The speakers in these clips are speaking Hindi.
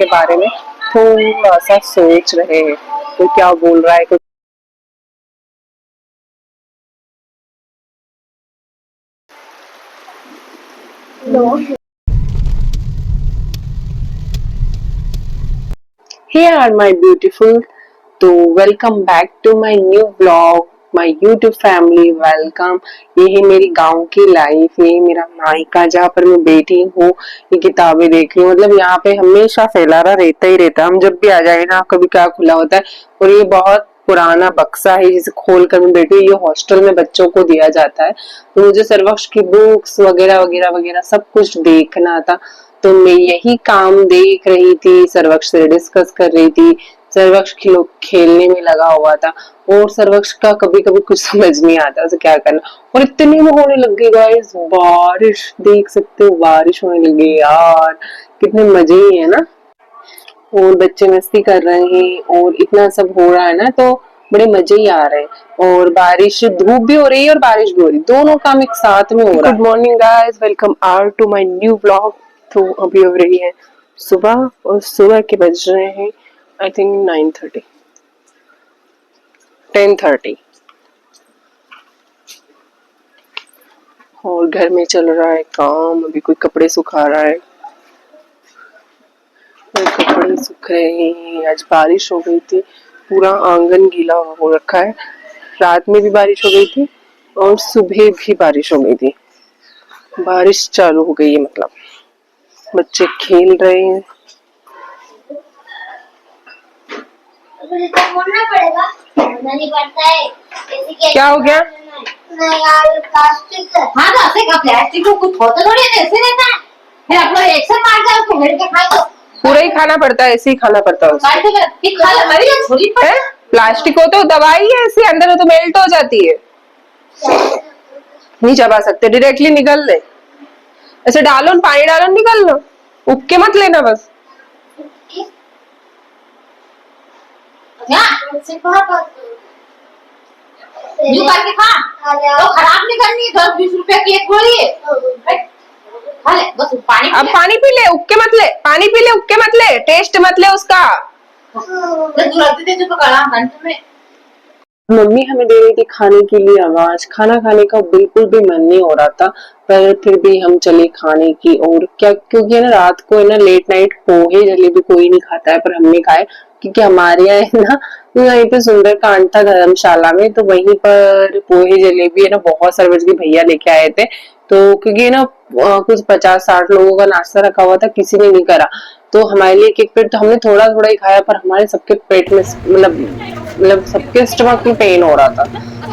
के बारे में थोड़ा सा सोच रहे हैं। तो क्या बोल रहा है कुछ। Here are my beautiful, तो welcome back to my new blog, my YouTube family welcome. ये है मेरी गांव की लाइफ, ये मेरा मायका जहाँ पर मैं बैठी हूँ, ये किताबें देख रही हूँ। मतलब यहाँ पे हमेशा फैलारा रहता ही रहता है। हम जब भी आ जाए ना, कभी क्या खुला होता है। और ये बहुत पुराना बक्सा है जिसे खोल कर मैं बैठी हूँ। ये हॉस्टल में बच्चों को दिया जाता है, तो मुझे सर्वक्ष की बुक्स वगैरह वगैरह वगैरह सब कुछ देखना था। तो मैं यही काम देख रही थी, सर्वक्ष से डिस्कस कर रही थी। सर्वक्ष खेलने में लगा हुआ था, और सर्वक्ष का कभी कभी कुछ समझ नहीं आता उसे क्या करना। और इतनी वो होने लग गई गाइस, बारिश देख सकते हो, बारिश होने लगी यार, कितने मजे ही है ना। और बच्चे मस्ती कर रहे हैं और इतना सब हो रहा है ना, तो बड़े मजे ही आ रहे हैं। और बारिश, धूप भी हो रही है और बारिश भी हो रही है, दोनों काम एक साथ में हो रहा है। Good morning guys, welcome are to my new blog. तो अभी हो रही है सुबह, और सुबह के बज रहे हैं आई थिंक 9:30 10:30। और घर में चल रहा है काम, अभी कोई कपड़े सुखा रहा है, और कपड़े सूख रहे हैं। आज बारिश हो गई थी, पूरा आंगन गीला हो रखा है। रात में भी बारिश हो गई थी और सुबह भी बारिश हो गई थी। बारिश चालू हो गई है, मतलब बच्चे खेल रहे हैं। क्या हो गया? नहीं यार, प्लास्टिक। हाँ तो ऐसे का प्लास्टिक को कुछ होता थोड़ी है, ऐसे रहता है। फिर आप लोग एक्शन मार जाओ तो हेड के खाए तो पूरा ही खाना पड़ता है, ऐसे ही खाना पड़ता है प्लास्टिक हो तो दवाई है, ऐसे अंदर हो तो मेल्ट हो जाती है, नहीं चबा सकते, डायरेक्टली निकल ले। ऐसे डालो, पानी डालो, निकल लो, उग के मत लेना बस। यूं करके खा तो खराब नहीं करनी है। 10-20 रुपए की एक गोली है, खा ले बस। पानी अब पानी पी ले, उग के मत ले, पानी पी ले, उग के मत ले, टेस्ट मत ले उसका। मम्मी हमें दे रही थी खाने के लिए आवाज, खाना खाने का बिल्कुल भी मन नहीं हो रहा था, पर फिर भी हम चले खाने की। और क्या, क्योंकि है ना रात को है ना लेट नाइट पोहे जलेबी कोई नहीं खाता है, पर हमने खाए, क्योंकि हमारे यहाँ है ना, तो यहाँ पे सुंदरकांड था धर्मशाला में, तो वहीं पर पोहे जलेबी है ना बहुत सारे बज के भैया लेके आए थे। तो क्योंकि ना कुछ 50-60 लोगों का नाश्ता रखा हुआ था, किसी ने नहीं करा, तो हमारे लिए एक प्लेट, तो हमने थोड़ा थोड़ा ही खाया, पर हमारे सबके पेट में मतलब सबके स्टमक में पेन हो रहा था।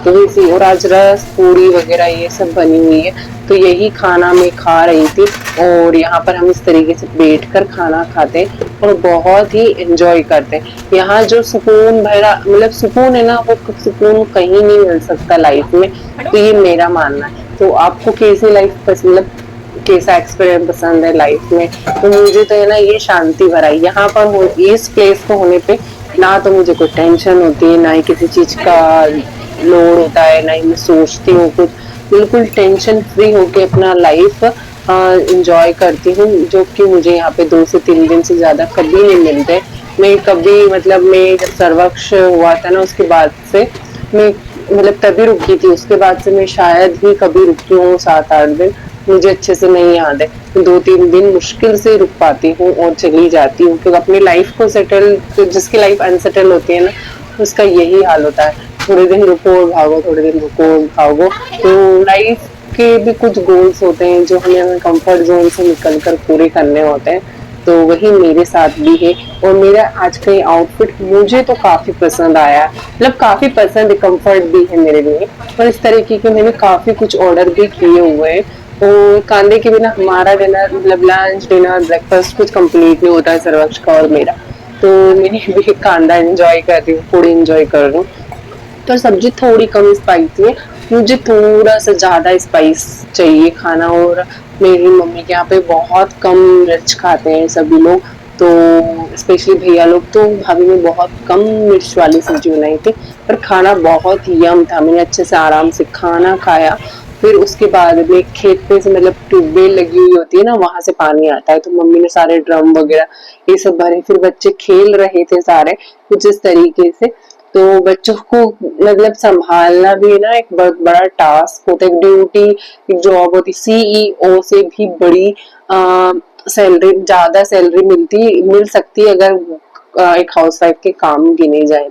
तो इसी, और आज रस पूरी वगैरह ये सब बनी हुई है, तो यही खाना मैं खा रही थी। और यहाँ पर हम इस तरीके से बैठकर खाना खाते हैं और बहुत ही एंजॉय करते हैं। यहाँ जो सुकून भरा, मतलब सुकून है ना, वो सुकून कहीं नहीं मिल सकता लाइफ में, तो ये मेरा मानना है। तो आपको कैसी लाइफ पसंद, मतलब कैसा एक्सपीरियंस पसंद है लाइफ में? तो मुझे तो है ना ये शांति भरा है यहाँ पर, इस प्लेस को होने पे ना तो मुझे कोई टेंशन होती है, ना ही किसी चीज का लोड होता है, ना ही मैं सोचती हूँ कुछ। बिल्कुल टेंशन फ्री होके अपना लाइफ एंजॉय करती हूँ, जो कि मुझे यहाँ पे 2 से 3 दिन से ज्यादा कभी नहीं मिलते। मैं कभी, मतलब मैं जब सर्वक्ष हुआ था ना, उसके बाद से मैं मतलब तभी रुकी थी, उसके बाद से मैं शायद ही कभी रुकी हूँ 7-8 दिन, मुझे अच्छे से नहीं याद है। 2-3 दिन मुश्किल से रुक पाती हूँ और चली जाती हूँ, क्योंकि अपनी लाइफ को सेटल, जिसकी लाइफ अनसेटल होती है ना, उसका यही हाल होता है, थोड़े दिन रुको और भागो, थोड़े दिन रुको और भागो। तो लाइफ के भी कुछ गोल्स होते हैं जो हमें कंफर्ट जोन से निकलकर पूरे करने होते हैं, तो वही मेरे साथ भी है। और मेरा आज का ये आउटफिट मुझे तो काफी पसंद आया, मतलब काफी पसंद, कंफर्ट भी है मेरे लिए। और इस तरीके के मैंने काफी कुछ ऑर्डर भी किए हुए हैं। तो कांदे के बिना हमारा डिनर, मतलब लंच डिनर ब्रेकफास्ट कुछ कंप्लीट नहीं होता है सर्वक्ष का और मेरा। तो मैंने भी कांदा एंजॉय कर रही हूँ, पूरी एंजॉय कर रही हूँ। तो सब्जी थोड़ी कम स्पाइसी है, मुझे थोड़ा सा ज्यादा स्पाइस चाहिए खाना। और मेरी मम्मी के यहाँ पे बहुत कम मिर्च खाते हैं सभी लोग, तो स्पेशली भैया लोग, तो भाभी ने बहुत कम मिर्च वाली सब्जी बनाई थी, पर खाना बहुत यम था। मैंने अच्छे से आराम से खाना खाया फिर उसके बाद में खेत पे से मतलब ट्यूबवेल लगी हुई होती है ना, वहां से पानी आता है, तो मम्मी ने सारे ड्रम वगैरह ये सब भरे, फिर बच्चे खेल रहे थे सारे कुछ इस तरीके से। तो बच्चों को मतलब संभालना भी ना एक बहुत बड़ा टास्क होता है, एक ड्यूटी, एक जॉब होती, सीईओ से भी बड़ी सैलरी, ज्यादा सैलरी मिल सकती है अगर एक हाउसवाइफ के काम गिने जाए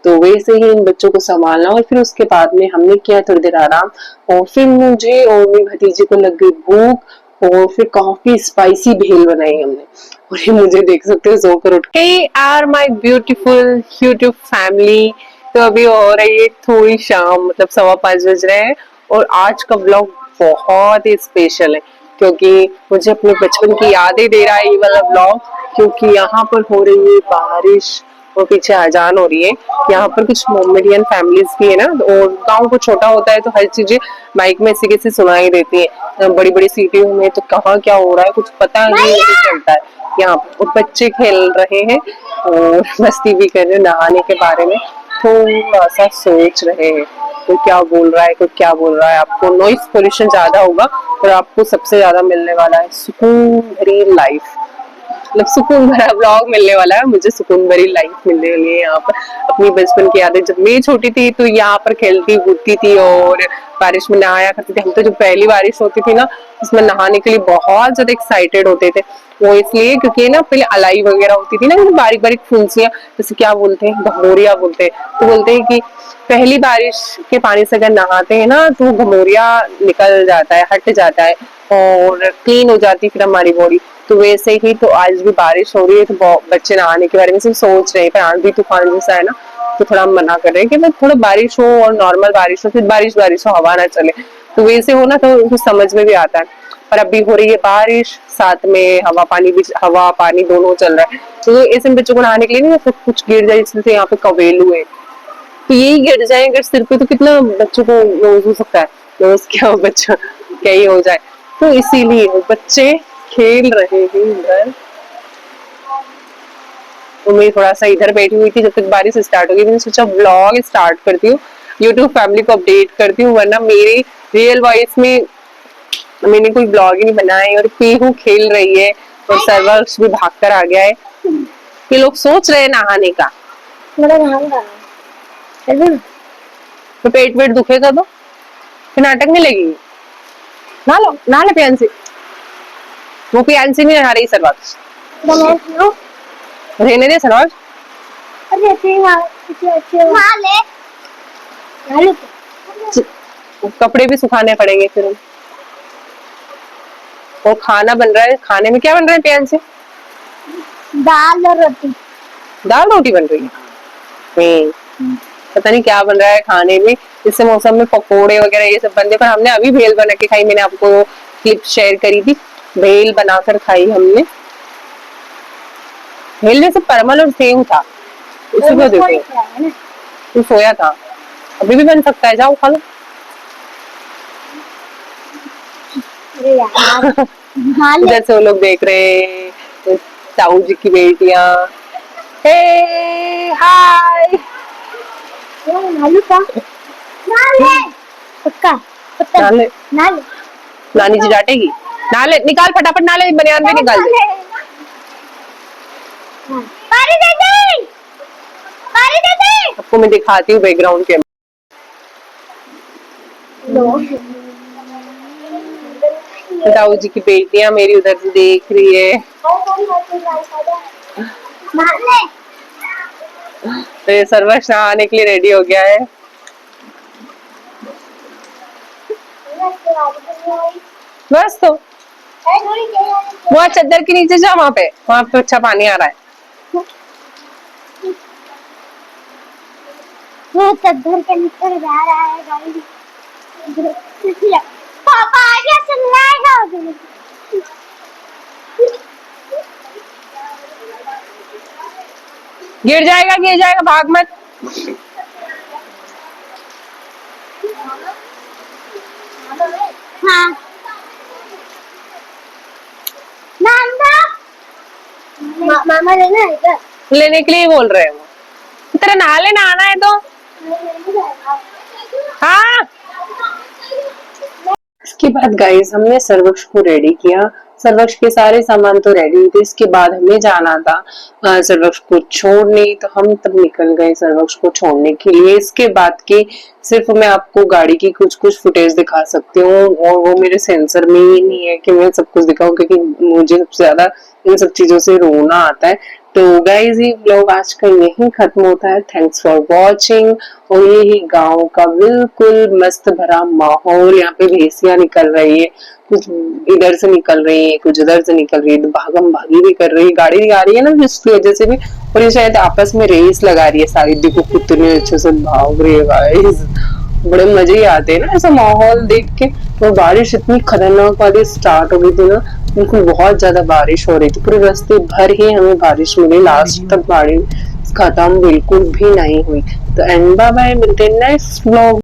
तो वैसे ही इन बच्चों को संभालना। और फिर उसके बाद में हमने किया थोड़ी देर आराम, और फिर मुझे और मेरी भतीजी को लग गई भूख, और फिर काफी स्पाइसी भेल बनाई हमने, और ये मुझे देख सकते हो सोकर उठ। Hey are my beautiful YouTube family, तो अभी हो रही है थोड़ी शाम, मतलब 5:15 बज रहे हैं, और आज का ब्लॉग बहुत ही स्पेशल है क्योंकि मुझे अपने बचपन की यादें दे रहा है ये वाला ब्लॉग, क्योंकि यहाँ पर हो रही है बारिश और पीछे अजान हो रही है। यहाँ पर कुछ मोमेडियन फैमिलीज भी है ना, और गांव को छोटा होता है तो हर चीजें माइक में ऐसी कैसे सुनाई देती है, बड़ी बड़ी सिटियों में तो कहाँ क्या हो रहा है कुछ पता नहीं चलता है। यहाँ पर बच्चे खेल रहे हैं और मस्ती भी कर रहे हैं, नहाने के बारे में थोड़ा सा सोच रहे हैं, कोई क्या बोल रहा है कोई क्या बोल रहा है। आपको नॉइस पोल्यूशन ज्यादा होगा और आपको सबसे ज्यादा मिलने वाला है सुकून भरी लाइफ, मतलब सुकून भरा ब्लॉग मिलने वाला है, मुझे सुकून भरी लाइफ मिलने वाली है यहाँ पर। अपनी बचपन की यादें, जब मैं छोटी थी तो यहाँ पर खेलती कूदती थी और बारिश में नहाया करती थी। हम तो जब पहली बारिश होती थी ना, उसमें नहाने के लिए बहुत ज्यादा एक्साइटेड होते थे, वो इसलिए क्योंकि ना पहले अलाई वगैरह होती थी ना, बारीक बारीक फुंसियां, जैसे क्या बोलते हैं, घमोरिया बोलते हैं, तो बोलते हैं कि पहली बारिश के पानी से अगर नहाते हैं ना तो घमोरिया निकल जाता है, हट जाता है और क्लीन हो जाती है फिर हमारी बॉडी। तो वैसे ही तो आज भी बारिश हो रही है, तो बच्चे नहाने के बारे में सिर्फ सोच रहे हैं, पर आंधी तूफान जैसा है ना, तो थोड़ा मना कर रहे हैं कि बस थोड़ा बारिश हो और नॉर्मल बारिश हो, फिर बारिश बारिश हो, हवा ना चले, तो वैसे हो ना तो उनको समझ में भी आता है। पर अभी हो रही है बारिश, साथ में हवा पानी भी, हवा पानी दोनों चल रहा है, तो ऐसे में बच्चों को नहाने के लिए नहीं, सब कुछ गिर जाए, इसलिए यहाँ पे कवेलू है, तो यही गिर जाए अगर सिर पे तो कितना बच्चों को लॉस हो सकता है, लॉस क्या हो, बच्चा क्या ही हो जाए, तो इसीलिए बच्चे खेल रहे हैं इधर। तो मैं थोड़ा सा इधर बैठी हुई थी जब तक बारिश स्टार्ट हो गई, मैंने सोचा व्लॉग स्टार्ट करती हूँ, यूट्यूब फैमिली को अपडेट करती हूँ, वरना मेरी रियल वॉइस में मैंने कोई ब्लॉग ही नहीं बनाया। और पीहू खेल रही है और सर्वक्ष भी भाग कर आ गया है, ये लोग सोच रहे हैं नहाने का, तो पेट वेट दुखेगा तो फिर नाटक में लगेगी। ना लो प्यान, वो पियांसी नहीं नहा रही सर्वक्ष, रहने दे सर्वक्ष, कपड़े भी सुखाने पड़ेंगे फिर। वो खाना बन रहा है, खाने में क्या बन रहा है प्यान से? दाल और रोटी। दाल रोटी बन रही है, पता नहीं क्या बन रहा है खाने में। इस मौसम में पकोड़े वगैरह ये सब बनते, पर हमने अभी भेल बना के खाई, मैंने आपको क्लिप शेयर करी थी, भेल बनाकर खाई हमने। भेल में सब परमल और सेव था, उसी को देखो तू सोया था, अभी भी बन सकता है, जाओ खा लो। इधर से वो लोग देख रहे हैं, ताऊ जी की बेटियां, हे हाय, नानी जी डांटेगी, नाले निकाल फटाफट, नाले बनियान भी निकाल दे। आपको मैं दिखाती हूँ बैकग्राउंड के, ताऊ जी की बेटियां मेरी उधर से देख रही है, तो ये सर्वक्ष नहाने के लिए रेडी हो गया है। बस तो वहाँ चद्दर के नीचे जा, वहाँ पे अच्छा पानी आ रहा है। वो चद्दर के नीचे जा रहा है गाड़ी, पापा आ गया, चलाएगा गिर जाएगा, भाग मत। हाँ मामा लेना है क्या? लेने के लिए बोल रहे हैं वो, तेरा नहा लेना आना है तो। हाँ इसके बाद गाइस हमने सर्वक्ष को रेडी किया। सर्वक्ष के सारे सामान तो रेडी थे। इसके बाद हमें जाना था सर्वक्ष को छोड़ने, तो हम तब निकल गए सर्वक्ष को छोड़ने के लिए। इसके बाद की सिर्फ मैं आपको गाड़ी की कुछ कुछ फुटेज दिखा सकती हूँ, और वो मेरे सेंसर में ही नहीं है कि मैं सब कुछ दिखाऊं, क्योंकि मुझे सबसे ज्यादा इन सब चीजों से रोना आता है। तो गाइस ये व्लॉग आज का यहीं खत्म होता है। Thanks for watching. और यही गांव का बिल्कुल मस्त भरा माहौल, यहाँ पे भैंसियां निकल रही है, कुछ इधर से निकल रही है, कुछ उधर से निकल रही है, तो भागम भागी भी कर रही है, गाड़ी आ रही है ना जिसकी वजह से भी। और ये शायद आपस में रेस लगा रही है सारी, देखो कितने अच्छे से भाग रही है गाइस। बड़े मजे ही आते हैं ना ऐसा माहौल देख के। और बारिश इतनी खतरनाक वाली स्टार्ट हो गई थी ना, बिल्कुल बहुत ज्यादा बारिश हो रही थी, पूरे रास्ते भर ही हमें बारिश मिली, लास्ट तक बारिश खत्म बिल्कुल भी नहीं हुई। तो एंड बाय बाय, मिलते हैं नेक्स्ट व्लॉग।